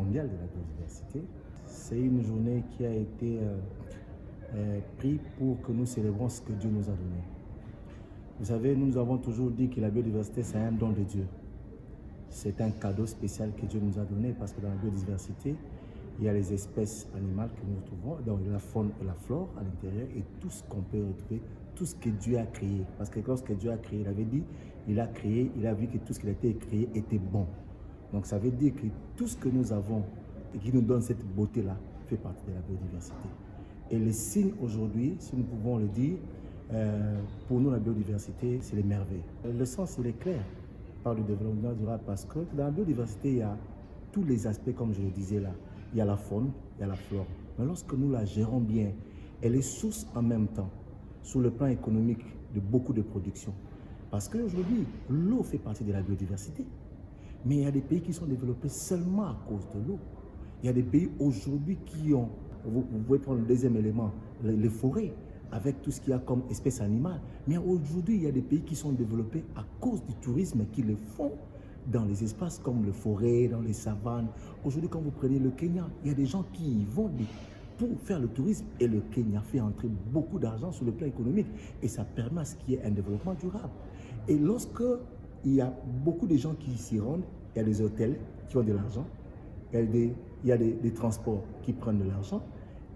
mondiale de la biodiversité. C'est une journée qui a été prise pour que nous célébrons ce que Dieu nous a donné. Vous savez, nous avons toujours dit que la biodiversité, c'est un don de Dieu. C'est un cadeau spécial que Dieu nous a donné parce que dans la biodiversité, il y a les espèces animales que nous trouvons, donc la faune et la flore à l'intérieur et tout ce qu'on peut retrouver, tout ce que Dieu a créé. Parce que lorsque Dieu a créé, il avait dit, il a créé, il a vu que tout ce qui a été créé était bon. Donc ça veut dire que tout ce que nous avons et qui nous donne cette beauté-là fait partie de la biodiversité. Et les signes aujourd'hui, si nous pouvons le dire, pour nous la biodiversité, c'est les merveilles. Le sens, il est clair par le développement durable parce que dans la biodiversité, il y a tous les aspects, comme je le disais là. Il y a la faune, il y a la flore. Mais lorsque nous la gérons bien, elle est source en même temps, sur le plan économique, de beaucoup de production. Parce qu'aujourd'hui, l'eau fait partie de la biodiversité. Mais il y a des pays qui sont développés seulement à cause de l'eau. Il y a des pays aujourd'hui qui ont, vous pouvez prendre le deuxième élément, les forêts, avec tout ce qu'il y a comme espèces animales. Mais aujourd'hui, il y a des pays qui sont développés à cause du tourisme qui le font dans les espaces comme les forêts, dans les savanes. Aujourd'hui, quand vous prenez le Kenya, il y a des gens qui y vont pour faire le tourisme. Et le Kenya fait entrer beaucoup d'argent sur le plan économique. Et ça permet à ce qu'il y ait un développement durable. Et lorsque il y a beaucoup de gens qui s'y rendent, il y a des hôtels qui ont de l'argent, il y a des transports qui prennent de l'argent,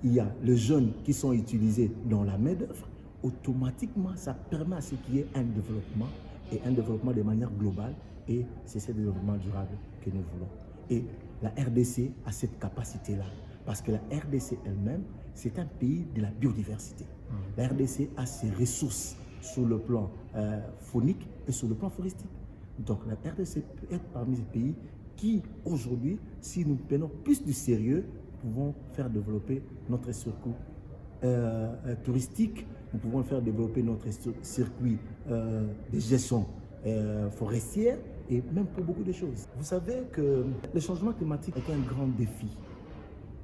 il y a les jeunes qui sont utilisés dans la main-d'œuvre, automatiquement, ça permet à ce qu'il y ait un développement et un développement de manière globale. Et c'est ce développement durable que nous voulons. Et la RDC a cette capacité-là. Parce que la RDC elle-même, c'est un pays de la biodiversité. La RDC a ses ressources sur le plan faunique et sur le plan floristique. Donc la RDC peut être parmi ces pays qui, aujourd'hui, si nous prenons plus du sérieux, pouvons faire développer notre circuit touristique, nous pouvons faire développer notre circuit de gestion forestière et même pour beaucoup de choses. Vous savez que le changement climatique est un grand défi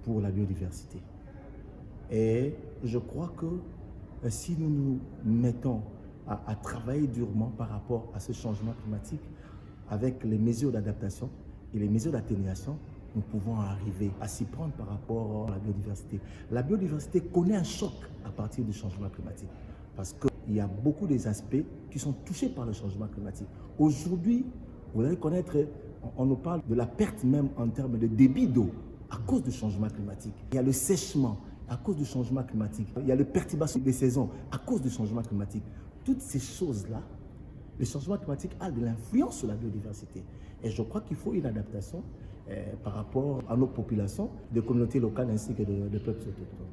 pour la biodiversité. Et je crois que si nous nous mettons à travailler durement par rapport à ce changement climatique, avec les mesures d'adaptation et les mesures d'atténuation, nous pouvons arriver à s'y prendre par rapport à la biodiversité. La biodiversité connaît un choc à partir du changement climatique parce qu'il y a beaucoup des aspects qui sont touchés par le changement climatique. Aujourd'hui, vous allez connaître, on nous parle de la perte même en termes de débit d'eau à cause du changement climatique. Il y a le sèchement à cause du changement climatique. Il y a le perturbation des saisons à cause du changement climatique. Toutes ces choses-là, le changement climatique a de l'influence sur la biodiversité. Et je crois qu'il faut une adaptation par rapport à nos populations, des communautés locales ainsi que des peuples autochtones.